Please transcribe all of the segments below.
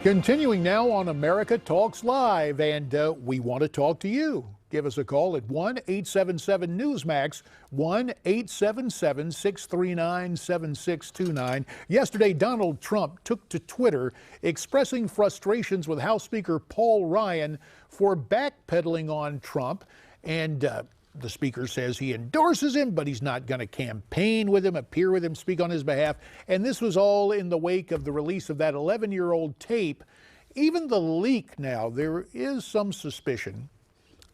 Continuing now on America Talks Live, and we want to talk to you. Give us a call at 1-877-NEWSMAX, 1-877-639-7629. Yesterday, Donald Trump took to Twitter expressing frustrations with House Speaker Paul Ryan for backpedaling on Trump. And the speaker says he endorses him, but he's not going to campaign with him, appear with him, speak on his behalf. And this was all in the wake of the release of that 11-year-old tape. Even the leak now, there is some suspicion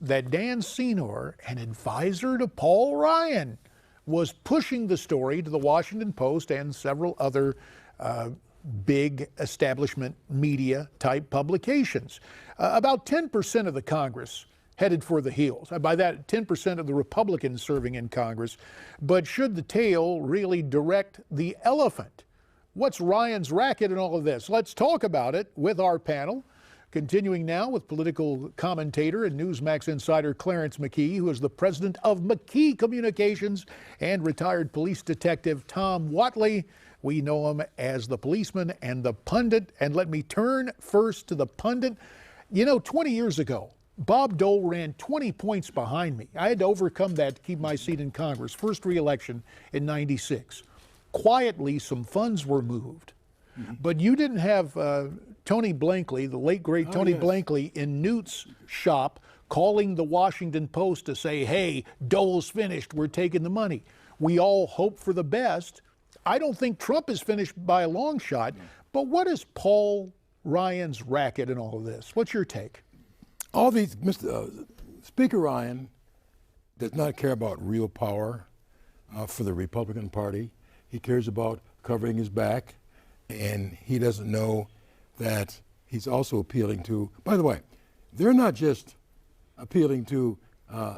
that Dan Senor, an advisor to Paul Ryan, was pushing the story to the Washington Post and several other big establishment media type publications. About 10% of the Congress headed for the hills. By that, 10% of the Republicans serving in Congress. But should the tail really direct the elephant? What's Ryan's racket in all of this? Let's talk about it with our panel. Continuing now with political commentator and Newsmax insider Clarence McKee, who is the president of McKee Communications, and retired police detective Tom Whatley. We know him as the policeman and the pundit. And let me turn first to the pundit. You know, 20 years ago, Bob Dole ran 20 points behind me. I had to overcome that to keep my seat in Congress. First re-election in '96. Quietly, some funds were moved. But you didn't have Tony Blankley, the late great Tony Blankley, in Newt's shop calling the Washington Post to say, hey, Dole's finished, we're taking the money. We all hope for the best. I don't think Trump is finished by a long shot, but what is Paul Ryan's racket in all of this? What's your take? All these, Speaker Ryan does not care about real power for the Republican Party. He cares about covering his back. And he doesn't know that he's also appealing to, by the way, they're not just appealing to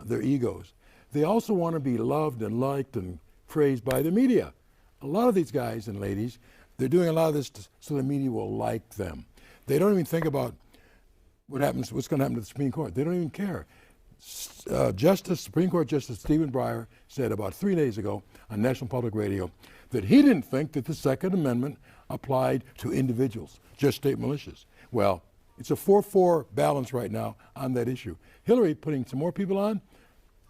their egos. They also want to be loved and liked and praised by the media. A lot of these guys and ladies, they're doing a lot of this so the media will like them. They don't even think about what's going to happen to the Supreme Court. They don't even care. Supreme Court Justice Stephen Breyer said about 3 days ago on National Public Radio that he didn't think that the Second Amendment applied to individuals, just state militias. Well, it's a 4-4 balance right now on that issue. Hillary putting some more people on.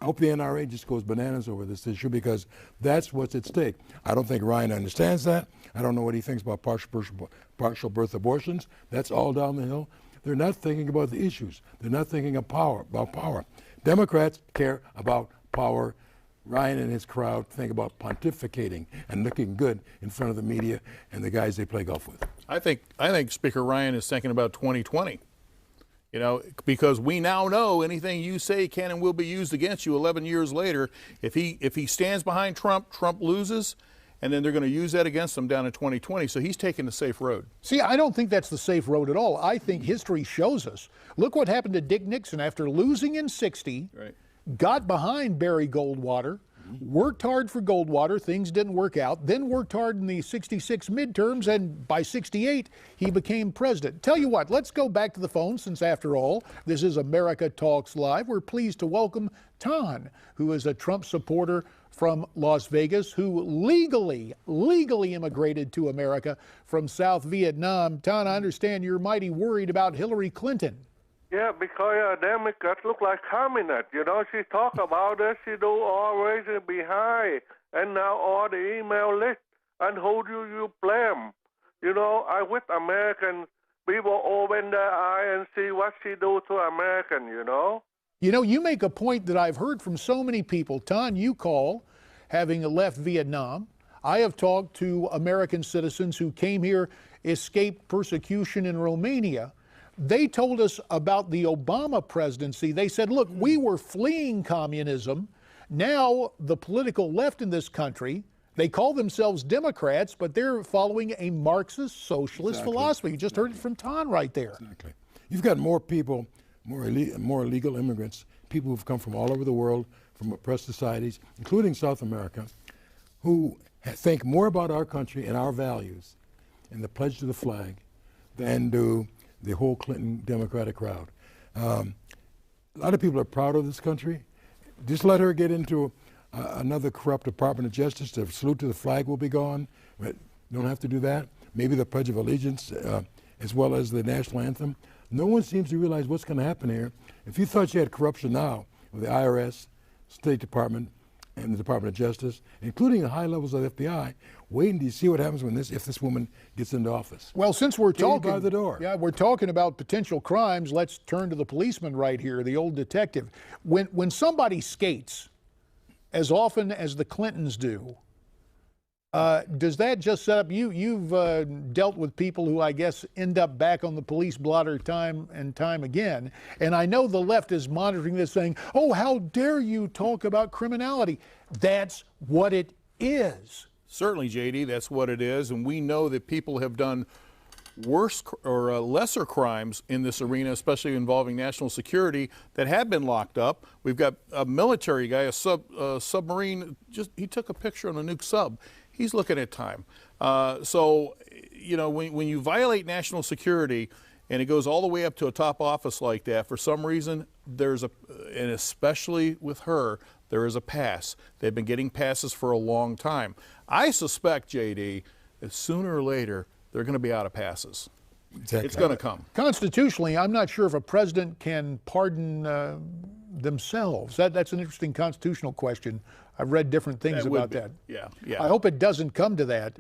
I hope the NRA just goes bananas over this issue because that's what's at stake. I don't think Ryan understands that. I don't know what he thinks about partial birth abortions. That's all down the hill. They're not thinking about the issues. They're not thinking of power. Democrats care about power. Ryan and his crowd think about pontificating and looking good in front of the media and the guys they play golf with. I think Speaker Ryan is thinking about 2020. You know, because we now know anything you say can and will be used against you 11 years later. If he stands behind Trump, Trump loses, and then they're going to use that against him down in 2020. So he's taking the safe road. See, I don't think that's the safe road at all. I think history shows us. Look what happened to Dick Nixon after losing in '60. Right. Got behind Barry Goldwater, worked hard for Goldwater, things didn't work out, then worked hard in the '66 midterms, and by '68, he became president. Tell you what, let's go back to the phone, since after all, this is America Talks Live. We're pleased to welcome Tan, who is a Trump supporter from Las Vegas, who legally immigrated to America from South Vietnam. Tan, I understand you're mighty worried about Hillary Clinton. Yeah, because Democrats look like communists. You know, she talk about it, she do always behind, and now all the email list, and who do you blame? You know, I wish American people open their eye and see what she do to American, you know? You know, you make a point that I've heard from so many people. Tan, you call, having left Vietnam. I have talked to American citizens who came here, escaped persecution in Romania. They told us about the Obama presidency. They said, look, we were fleeing communism. Now the political left in this country, they call themselves Democrats, but they're following a Marxist socialist philosophy. You just heard it from Tan right there. Exactly. You've got more people, more illegal immigrants, people who've come from all over the world, from oppressed societies, including South America, who think more about our country and our values and the pledge to the flag than do the whole Clinton Democratic crowd. A lot of people are proud of this country. Just let her get into another corrupt Department of Justice. The salute to the flag will be gone. But don't have to do that. Maybe the Pledge of Allegiance as well as the national anthem. No one seems to realize what's going to happen here. If you thought you had corruption now with the IRS, State Department, and the Department of Justice, including the high levels of the FBI, wait until you see what happens if this woman gets into office. Well, since we're talking by the door. Yeah, we're talking about potential crimes, let's turn to the policeman right here, the old detective. When somebody skates as often as the Clintons do, does that just set up you've dealt with people who I guess end up back on the police blotter time and time again, and I know the left is monitoring this saying, oh, how dare you talk about criminality. That's what it is. Certainly, JD, that's what it is, and we know that people have done worse or lesser crimes in this arena, especially involving national security, that have been locked up. We've got a military guy, a submarine, he took a picture on a nuke sub. He's looking at time. So, you know, when you violate national security and it goes all the way up to a top office like that, for some reason, and especially with her, there is a pass. They've been getting passes for a long time. I suspect, JD, that sooner or later, they're going to be out of passes. Exactly. It's going to come. Constitutionally, I'm not sure if a president can pardon themselves. That's an interesting constitutional question. I've read different things about that. Yeah. I hope it doesn't come to that.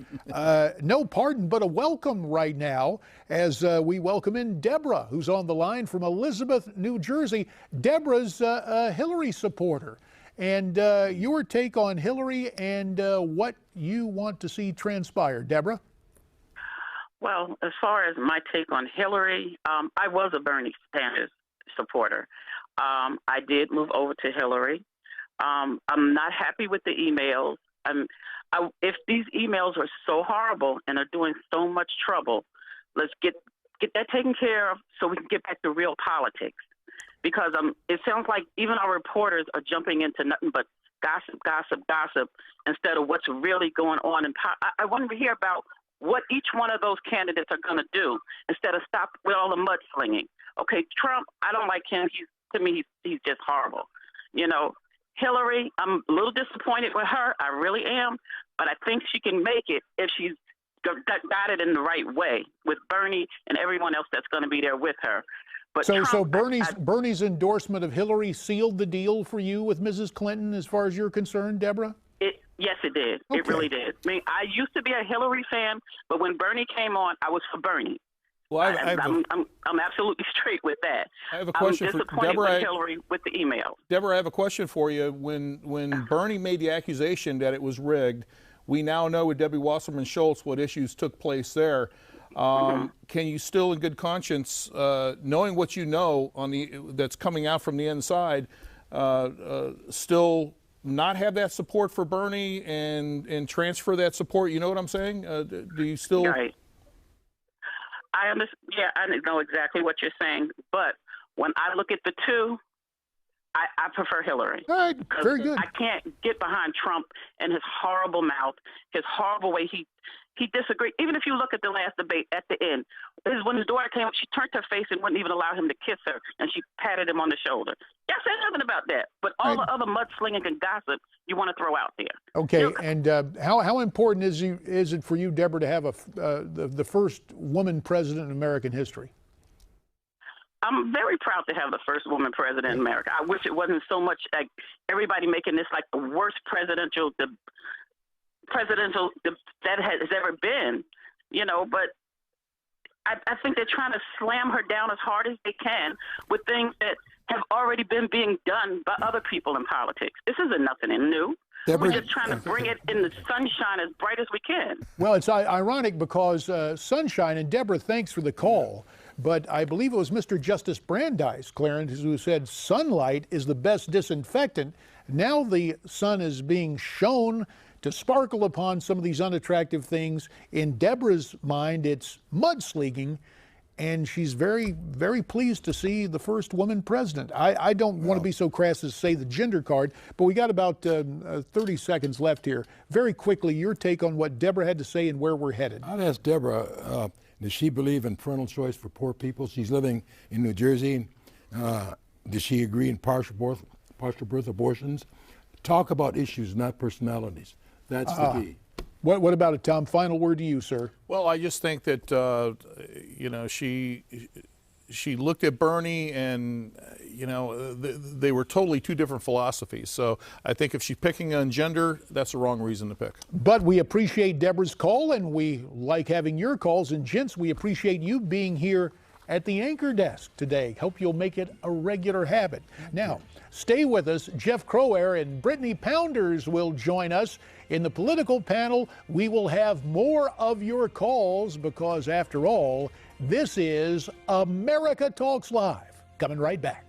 No pardon, but a welcome right now as we welcome in Deborah, who's on the line from Elizabeth, New Jersey. Deborah's a Hillary supporter. And your take on Hillary and what you want to see transpire. Deborah? Well, as far as my take on Hillary, I was a Bernie Sanders supporter. I did move over to Hillary. I'm not happy with the emails. If these emails are so horrible and are doing so much trouble, let's get that taken care of so we can get back to real politics. Because it sounds like even our reporters are jumping into nothing but gossip, instead of what's really going on. I want to hear about what each one of those candidates are going to do instead of stop with all the mudslinging. Okay, Trump, I don't like him. To me, he's just horrible. You know, Hillary, I'm a little disappointed with her. I really am. But I think she can make it if she's got it in the right way with Bernie and everyone else that's going to be there with her. But so Trump, Bernie's endorsement of Hillary sealed the deal for you with Mrs. Clinton as far as you're concerned, Deborah? Yes, it did. Okay. It really did. I mean, I used to be a Hillary fan, but when Bernie came on, I was for Bernie. Well, I'm absolutely straight with that. I have a question for Deborah. With Hillary with the email. Deborah, I have a question for you. When Bernie made the accusation that it was rigged, we now know with Debbie Wasserman Schultz what issues took place there. Can you still, in good conscience, knowing what you know that's coming out from the inside, still not have that support for Bernie and transfer that support? You know what I'm saying? Do you still? Right. I understand. Yeah, I know exactly what you're saying. But when I look at the two, I prefer Hillary. All right, very good. I can't get behind Trump and his horrible mouth, his horrible way he disagreed. Even if you look at the last debate at the end, when his daughter came up, she turned her face and wouldn't even allow him to kiss her, and she patted him on the shoulder. Yeah, said nothing about that. But all the other mudslinging and gossip you want to throw out there. Okay, and how important is it for you, Deborah, to have the first woman president in American history? I'm very proud to have the first woman president in America. I wish it wasn't so much like everybody making this like the worst presidential that has ever been, you know, but I think they're trying to slam her down as hard as they can with things that have already been being done by other people in politics. This isn't nothing new. Deborah, we're just trying to bring it in the sunshine as bright as we can. Well, it's ironic because sunshine, and Deborah, thanks for the call, but I believe it was Mr. Justice Brandeis, Clarence, who said sunlight is the best disinfectant. Now the sun is being shown to sparkle upon some of these unattractive things. In Deborah's mind, it's mudslinging, and she's very, very pleased to see the first woman president. I don't want to be so crass as to say the gender card, but we got about 30 seconds left here. Very quickly, your take on what Deborah had to say and where we're headed. I'd ask Deborah, does she believe in parental choice for poor people? She's living in New Jersey. Does she agree in partial birth abortions? Talk about issues, not personalities. That's the key. What about it, Tom? Final word to you, sir. Well, I just think that she looked at Bernie, and they were totally two different philosophies. So I think if she's picking on gender, that's the wrong reason to pick. But we appreciate Deborah's call, and we like having your calls. And gents, we appreciate you being here at the anchor desk today. Hope you'll make it a regular habit. Now, stay with us. Jeff Crower and Brittany Pounders will join us in the political panel. We will have more of your calls because, after all, this is America Talks Live. Coming right back.